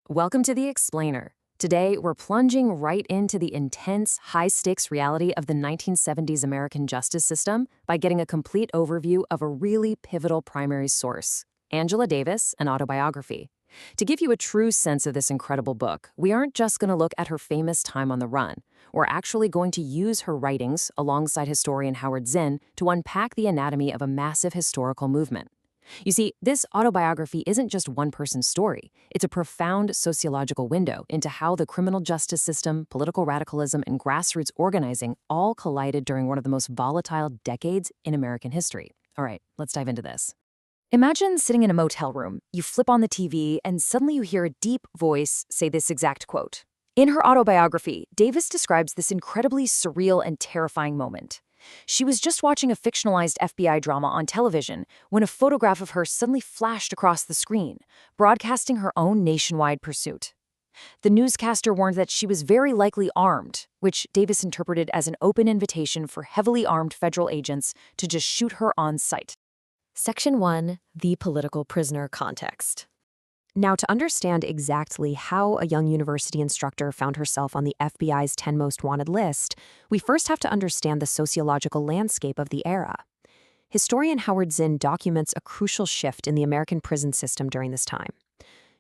Welcome to The Explainer. Today, we're plunging right into the intense, high-stakes reality of the 1970s American justice system by getting a complete overview of a really pivotal primary source, Angela Davis, An Autobiography. To give you a true sense of this incredible book, we aren't just going to look at her famous time on the run. We're actually going to use her writings, alongside historian Howard Zinn, to unpack the anatomy of a massive historical movement. You see, this autobiography isn't just one person's story. It's a profound sociological window into how the criminal justice system, political radicalism, and grassroots organizing all collided during one of the most volatile decades in American history. All right, let's dive into this. Imagine sitting in a motel room. You flip on the TV, and suddenly you hear a deep voice say this exact quote. In her autobiography, Davis describes this incredibly surreal and terrifying moment. She was just watching a fictionalized FBI drama on television when a photograph of her suddenly flashed across the screen, broadcasting her own nationwide pursuit. The newscaster warned that she was very likely armed, which Davis interpreted as an open invitation for heavily armed federal agents to just shoot her on sight. Section 1. The political prisoner context. Now, to understand exactly how a young university instructor found herself on the FBI's 10 Most Wanted list, we first have to understand the sociological landscape of the era. Historian Howard Zinn documents a crucial shift in the American prison system during this time.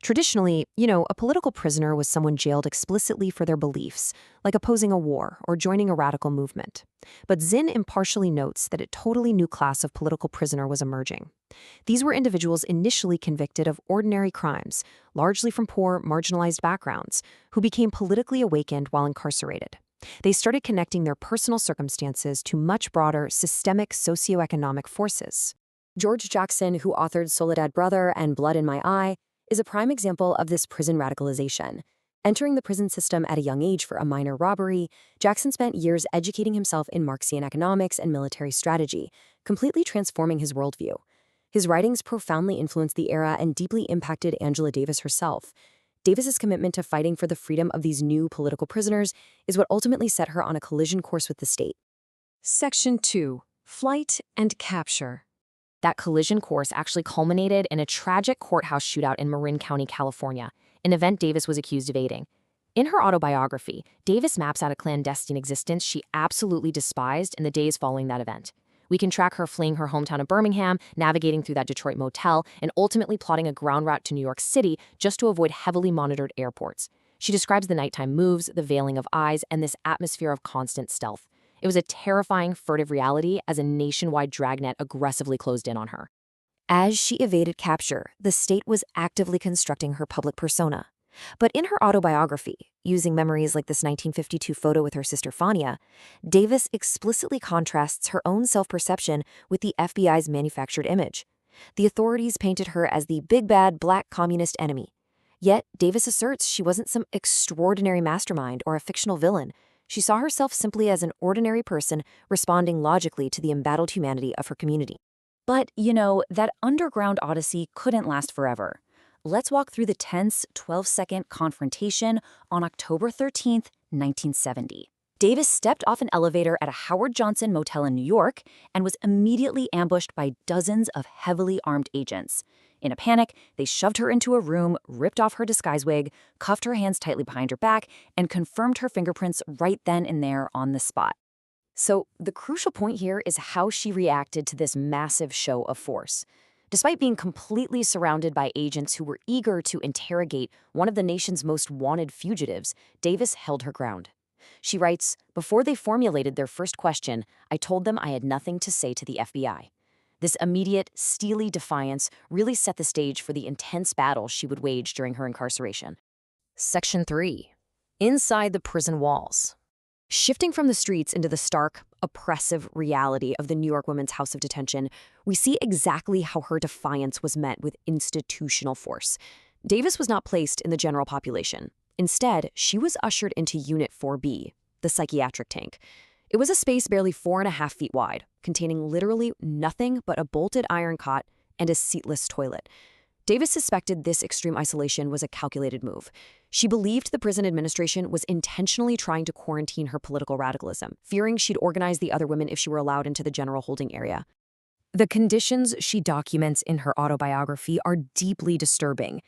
Traditionally, a political prisoner was someone jailed explicitly for their beliefs, like opposing a war or joining a radical movement. But Zinn impartially notes that a totally new class of political prisoner was emerging. These were individuals initially convicted of ordinary crimes, largely from poor, marginalized backgrounds, who became politically awakened while incarcerated. They started connecting their personal circumstances to much broader, systemic socioeconomic forces. George Jackson, who authored Soledad Brother and Blood in My Eye, is a prime example of this prison radicalization. Entering the prison system at a young age for a minor robbery, Jackson spent years educating himself in Marxian economics and military strategy, completely transforming his worldview. His writings profoundly influenced the era and deeply impacted Angela Davis herself. Davis's commitment to fighting for the freedom of these new political prisoners is what ultimately set her on a collision course with the state. Section 2. Flight and Capture. That collision course actually culminated in a tragic courthouse shootout in Marin County, California, an event Davis was accused of aiding. In her autobiography, Davis maps out a clandestine existence she absolutely despised in the days following that event. We can track her fleeing her hometown of Birmingham, navigating through that Detroit motel, and ultimately plotting a ground route to New York City just to avoid heavily monitored airports. She describes the nighttime moves, the veiling of eyes, and this atmosphere of constant stealth. It was a terrifying, furtive reality as a nationwide dragnet aggressively closed in on her. As she evaded capture, the state was actively constructing her public persona. But in her autobiography, using memories like this 1952 photo with her sister Fania, Davis explicitly contrasts her own self-perception with the FBI's manufactured image. The authorities painted her as the big bad black communist enemy. Yet, Davis asserts she wasn't some extraordinary mastermind or a fictional villain. She saw herself simply as an ordinary person responding logically to the embattled humanity of her community. But, that underground odyssey couldn't last forever. Let's walk through the tense 12-second confrontation on October 13th, 1970. Davis stepped off an elevator at a Howard Johnson motel in New York and was immediately ambushed by dozens of heavily armed agents. In a panic, they shoved her into a room, ripped off her disguise wig, cuffed her hands tightly behind her back, and confirmed her fingerprints right then and there on the spot. So, the crucial point here is how she reacted to this massive show of force. Despite being completely surrounded by agents who were eager to interrogate one of the nation's most wanted fugitives, Davis held her ground. She writes, "Before they formulated their first question, I told them I had nothing to say to the FBI." This immediate, steely defiance really set the stage for the intense battle she would wage during her incarceration. Section 3. Inside the prison walls. Shifting from the streets into the stark, oppressive reality of the New York Women's House of Detention, we see exactly how her defiance was met with institutional force. Davis was not placed in the general population. Instead, she was ushered into Unit 4B, the psychiatric tank. It was a space barely 4.5 feet wide, containing literally nothing but a bolted iron cot and a seatless toilet. Davis suspected this extreme isolation was a calculated move. She believed the prison administration was intentionally trying to quarantine her political radicalism, fearing she'd organize the other women if she were allowed into the general holding area. The conditions she documents in her autobiography are deeply disturbing.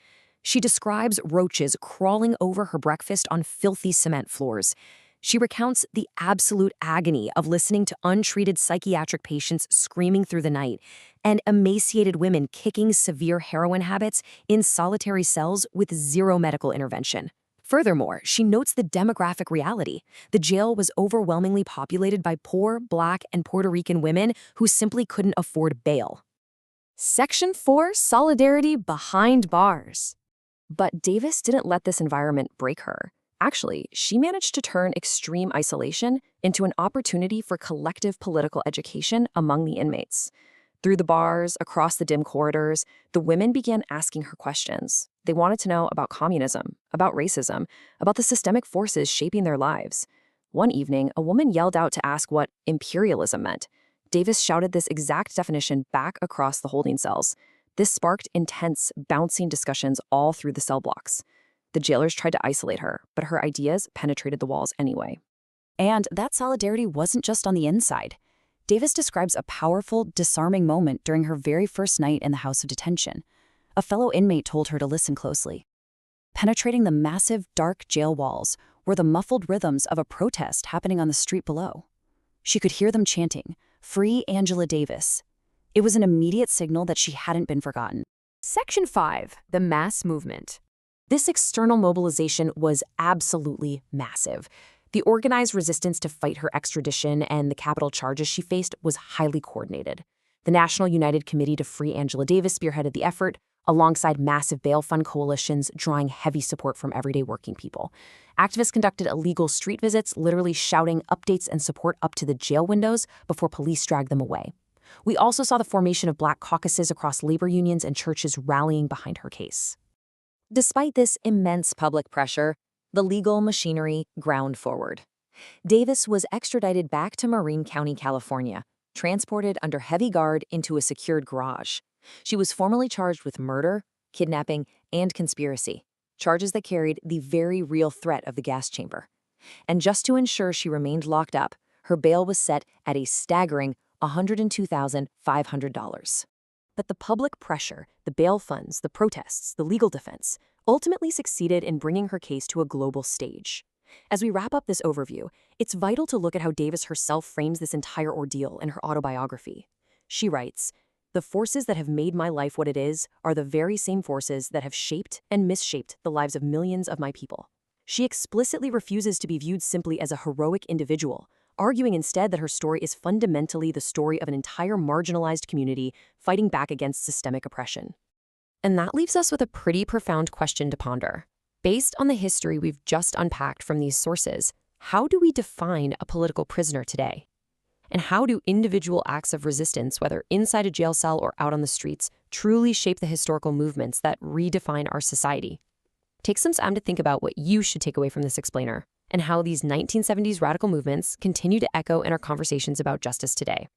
She describes roaches crawling over her breakfast on filthy cement floors. She recounts the absolute agony of listening to untreated psychiatric patients screaming through the night and emaciated women kicking severe heroin habits in solitary cells with zero medical intervention. Furthermore, she notes the demographic reality. The jail was overwhelmingly populated by poor, Black, and Puerto Rican women who simply couldn't afford bail. Section 4: Solidarity Behind Bars. But Davis didn't let this environment break her. Actually, she managed to turn extreme isolation into an opportunity for collective political education among the inmates. Through the bars, across the dim corridors, the women began asking her questions. They wanted to know about communism, about racism, about the systemic forces shaping their lives. One evening, a woman yelled out to ask what imperialism meant. Davis shouted this exact definition back across the holding cells. This sparked intense, bouncing discussions all through the cell blocks. The jailers tried to isolate her, but her ideas penetrated the walls anyway. And that solidarity wasn't just on the inside. Davis describes a powerful, disarming moment during her very first night in the house of detention. A fellow inmate told her to listen closely. Penetrating the massive, dark jail walls were the muffled rhythms of a protest happening on the street below. She could hear them chanting, "Free Angela Davis." It was an immediate signal that she hadn't been forgotten. Section 5: The Mass Movement. This external mobilization was absolutely massive. The organized resistance to fight her extradition and the capital charges she faced was highly coordinated. The National United Committee to Free Angela Davis spearheaded the effort, alongside massive bail fund coalitions drawing heavy support from everyday working people. Activists conducted illegal street visits, literally shouting updates and support up to the jail windows before police dragged them away. We also saw the formation of Black caucuses across labor unions and churches rallying behind her case. Despite this immense public pressure, the legal machinery ground forward. Davis was extradited back to Marin County, California, transported under heavy guard into a secured garage. She was formally charged with murder, kidnapping, and conspiracy, charges that carried the very real threat of the gas chamber. And just to ensure she remained locked up, her bail was set at a staggering $102,500. But the public pressure, the bail funds, the protests, the legal defense, ultimately succeeded in bringing her case to a global stage. As we wrap up this overview, it's vital to look at how Davis herself frames this entire ordeal in her autobiography. She writes, "The forces that have made my life what it is are the very same forces that have shaped and misshaped the lives of millions of my people." She explicitly refuses to be viewed simply as a heroic individual, arguing instead that her story is fundamentally the story of an entire marginalized community fighting back against systemic oppression. And that leaves us with a pretty profound question to ponder. Based on the history we've just unpacked from these sources, how do we define a political prisoner today? And how do individual acts of resistance, whether inside a jail cell or out on the streets, truly shape the historical movements that redefine our society? Take some time to think about what you should take away from this explainer, and how these 1970s radical movements continue to echo in our conversations about justice today.